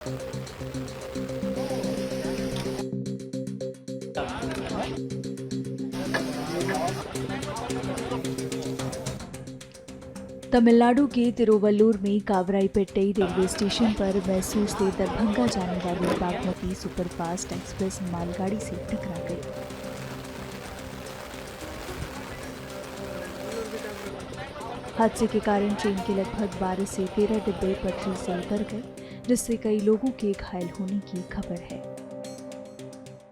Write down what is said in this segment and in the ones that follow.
तमिलनाडु के तिरुवल्लुर में Kavaraipettai railway station पर मैसूर से दरभंगा जाने वाली बागमती सुपरफास्ट एक्सप्रेस मालगाड़ी से टकरा गई। हादसे के कारण ट्रेन के लगभग 12 से 13 डिब्बे पटरी से उतर गए, जिससे कई लोगों के घायल होने की खबर है।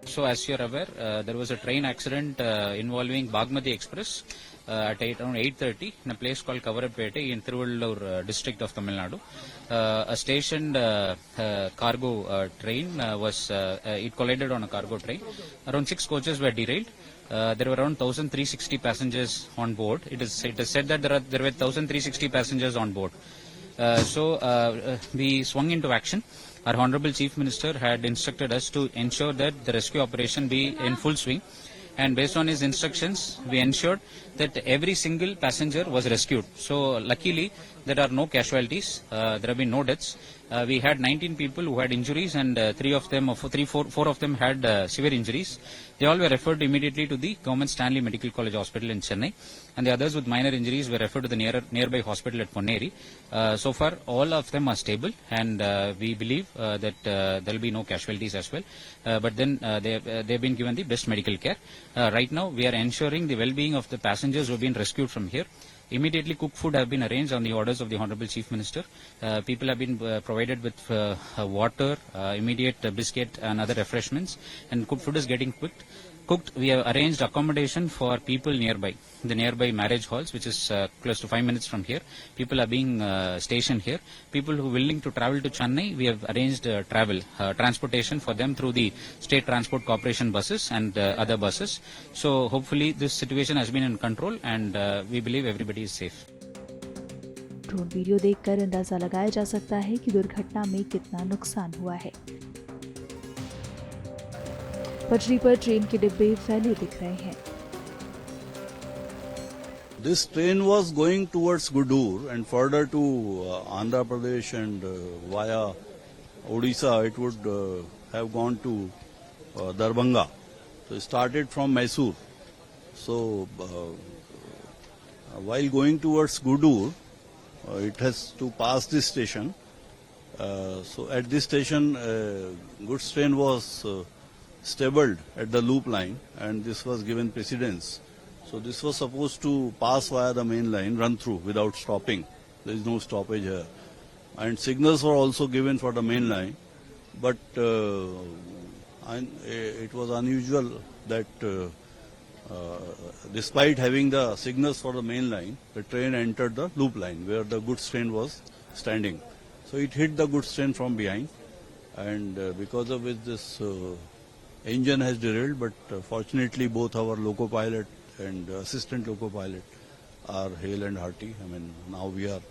So as you are aware, there was a train accident involving Bagmati Express at around 8:30 in a place called Kavaraipettai in Tiruvallur district of Tamil Nadu. A stationed cargo train it collided on a cargo train. Around 6 coaches were derailed. There were around 1,360 passengers on board. It is said that there were 1,360 passengers on board. We swung into action. Our Honorable Chief Minister had instructed us to ensure that the rescue operation be in full swing, and based on his instructions, we ensured that every single passenger was rescued. So luckily, there are no casualties. There have been no deaths. We had 19 people who had injuries, and four of them had severe injuries. They all were referred immediately to the Government Stanley Medical College Hospital in Chennai, and the others with minor injuries were referred to the nearby hospital at Ponneri. So far, all of them are stable, and we believe that there will be no casualties as well. But then they have been given the best medical care. Right now, we are ensuring the well-being of the passengers who have been rescued from here. Immediately cooked food have been arranged on the orders of the Honorable Chief Minister. People have been provided with water, immediate biscuit and other refreshments, and cooked food is getting cooked. We have arranged accommodation for people nearby, the nearby marriage halls, which is close to 5 minutes from here. People are being stationed here. People who are willing to travel to Chennai, we have arranged transportation for them through the State Transport Corporation buses and other buses. So hopefully this situation has been in control, and we believe everybody is safe. Drone video देखकर अंदाजा लगाया जा सकता है कि दुर्घटना में कितना नुकसान हुआ है। पटरी पर ट्रेन के डिब्बे फैले दिख रहे हैं। This train was going towards Gudur and further to Andhra Pradesh and via Odisha. It would have gone to Darbhanga. So it started from Mysore. So while going towards Gudur, it has to pass this station. So at this station, goods train was stabled at the loop line, and this was given precedence. So this was supposed to pass via the main line, run through without stopping. There is no stoppage here. And signals were also given for the main line, but it was unusual that despite having the signals for the main line, the train entered the loop line where the goods train was standing. So it hit the goods train from behind, and because of which this engine has derailed, but fortunately both our loco pilot and assistant loco pilot are hale and hearty. I mean, now we are,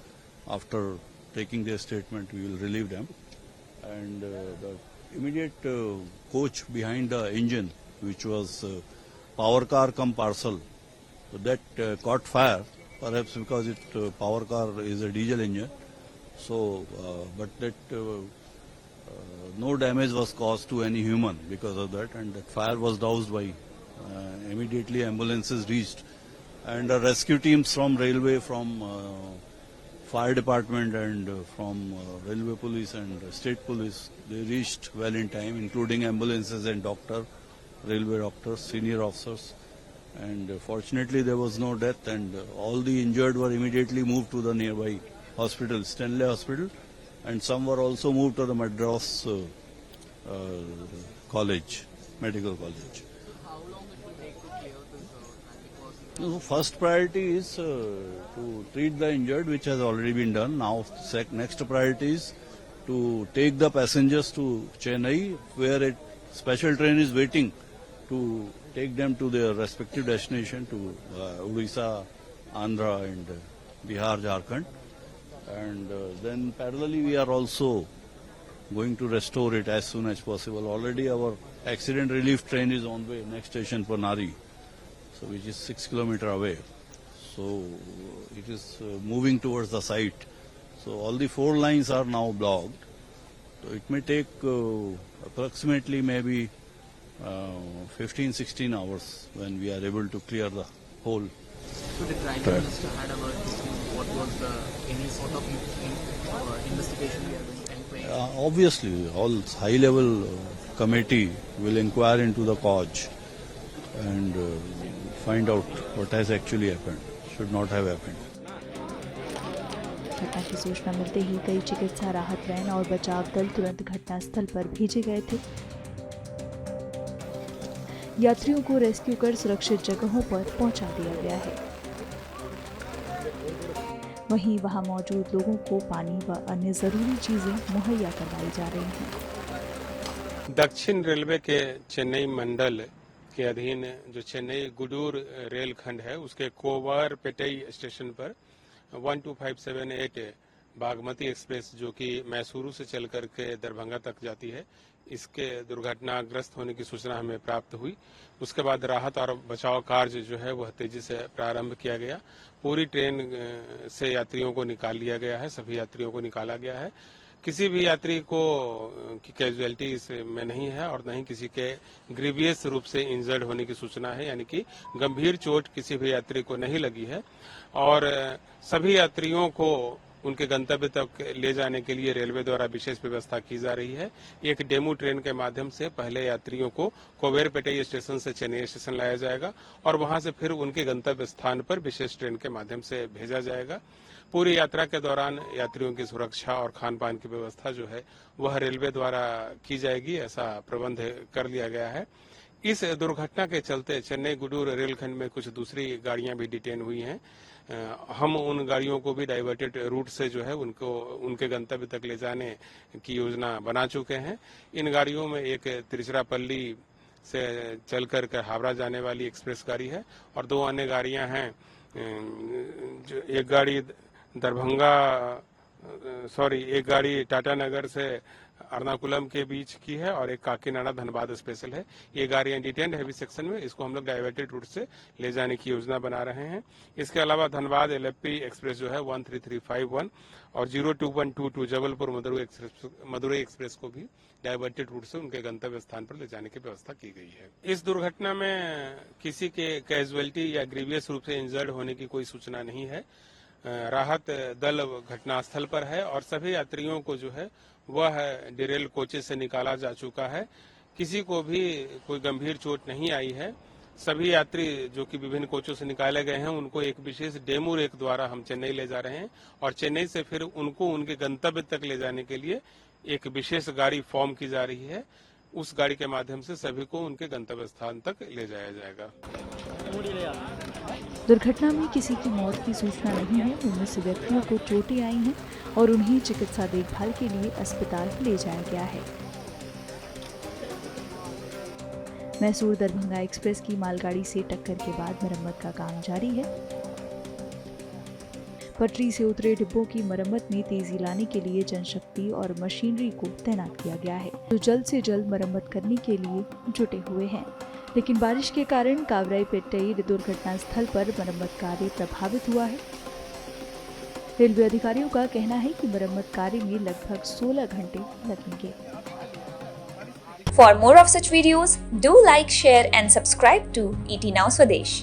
after taking their statement, we will relieve them. And the immediate coach behind the engine, which was power car cum parcel, so that caught fire, perhaps because power car is a diesel engine. So, but that no damage was caused to any human because of that, and that fire was doused by immediately ambulances reached, and rescue teams from railway, from fire department, and from railway police and state police, they reached well in time, including ambulances and railway doctors, senior officers, and fortunately there was no death, and all the injured were immediately moved to the nearby hospital, Stanley Hospital, and some were also moved to the Madras College, Medical College. How long it will take to clear this traffic? First priority is to treat the injured, which has already been done. Now, next priority is to take the passengers to Chennai, where a special train is waiting to take them to their respective destination, to Odisha, Andhra, and Bihar, Jharkhand. And then parallelly we are also going to restore it as soon as possible. Already our accident relief train is on way, next station Ponneri, so which is 6 kilometers away. So it is moving towards the site. So all the 4 lines are now blocked, So it may take approximately maybe 15-16 hours when we are able to clear the whole. So the driving minister had about what was the any sort of investigation we are going to make? Obviously, all high-level committee will inquire into the cause and find out what has actually happened. Should not have happened. घटना की सूचना मिलते ही कई चिकित्सा राहत van और बचाव दल तुरंत घटनास्थल पर भेजे गए थे। यात्रियों को रेस्क्यू कर सुरक्षित जगहों पर पहुंचा दिया गया है। वहीं वहां मौजूद लोगों को पानी व अन्य जरूरी चीजें मुहैया करवाई जा रही हैं। दक्षिण रेलवे के चेन्नई मंडल के अधीन जो चेन्नई गुडूर रेलखंड है उसके कोवरपेटई स्टेशन पर 12578 बागमती एक्सप्रेस जो कि मैसूरू से चल करके दरभंगा तक जाती है, इसके दुर्घटनाग्रस्त होने की सूचना हमें प्राप्त हुई। उसके बाद राहत और बचाव कार्य जो है वह तेजी से प्रारंभ किया गया। पूरी ट्रेन से यात्रियों को निकाल लिया गया है, सभी यात्रियों को निकाला गया है। किसी भी यात्री को की कैजुअलिटी इसमें नहीं है और न ही किसी के ग्रीवियस रूप से इंजर्ड होने की सूचना है, यानी कि गंभीर चोट किसी भी यात्री को नहीं लगी है। और सभी यात्रियों को उनके गंतव्य तक ले जाने के लिए रेलवे द्वारा विशेष व्यवस्था की जा रही है। एक डेमू ट्रेन के माध्यम से पहले यात्रियों को कोवेरपेटई स्टेशन से चेन्नई स्टेशन लाया जाएगा और वहां से फिर उनके गंतव्य स्थान पर विशेष ट्रेन के माध्यम से भेजा जाएगा। पूरी यात्रा के दौरान यात्रियों की सुरक्षा और खान पान की व्यवस्था जो है वह रेलवे द्वारा की जाएगी, ऐसा प्रबंध कर लिया गया है। इस दुर्घटना के चलते चेन्नई गुडूर रेलखंड में कुछ दूसरी गाड़ियां भी डिटेन हुई हैं। हम उन गाड़ियों को भी डाइवर्टेड रूट से जो है उनको उनके गंतव्य तक ले जाने की योजना बना चुके हैं। इन गाड़ियों में एक तिरुचिरापल्ली से चल कर हावड़ा जाने वाली एक्सप्रेस गाड़ी है और दो अन्य गाड़ियां हैं। जो एक गाड़ी एक गाड़ी टाटा नगर से एर्नाकुलम के बीच की है और एक काकीनाडा धनबाद स्पेशल है। ये गाड़ियां डिटेन्ड हैवी सेक्शन में, इसको हम लोग डाइवर्टेड रूट से ले जाने की योजना बना रहे हैं। इसके अलावा धनबाद एलएफपी एक्सप्रेस जो है 13351 और 02122 जबलपुर मदुरई एक्सप्रेस को भी डाइवर्टेड रूट से उनके गंतव्य स्थान पर ले जाने की व्यवस्था की गई है। इस दुर्घटना में किसी के कैजुअलिटी या ग्रीवियस रूप से इंजर्ड होने की कोई सूचना नहीं है। राहत दल घटनास्थल पर है और सभी यात्रियों को जो है वह डिरेल कोचेस से निकाला जा चुका है। किसी को भी कोई गंभीर चोट नहीं आई है। सभी यात्री जो कि विभिन्न कोचों से निकाले गए हैं उनको एक विशेष डेमू रेक द्वारा हम चेन्नई ले जा रहे हैं और चेन्नई से फिर उनको उनके गंतव्य तक ले जाने के लिए एक विशेष गाड़ी फॉर्म की जा रही है। उस गाड़ी के माध्यम से सभी को उनके गंतव्य स्थान तक ले जाया जाएगा। दुर्घटना में किसी की मौत की सूचना नहीं है। 19 व्यक्तियों को चोटें आई हैं और उन्हें चिकित्सा देखभाल के लिए अस्पताल ले जाया गया है। मैसूर-दरभंगा एक्सप्रेस की मालगाड़ी से टक्कर के बाद मरम्मत का काम जारी है। पटरी से उतरे डिब्बों की मरम्मत में तेजी लाने के लिए जनशक्ति और मशीनरी को तैनात किया गया है, जो जल्द से जल्द मरम्मत करने के लिए जुटे हुए हैं। लेकिन बारिश के कारण कावराईपेट्टई दुर्घटना स्थल पर मरम्मत कार्य प्रभावित हुआ है। रेलवे अधिकारियों का कहना है कि मरम्मत कार्य में लगभग 16 घंटे लगेंगे। For more of such videos, do like, share and subscribe to ET Now Swadesh.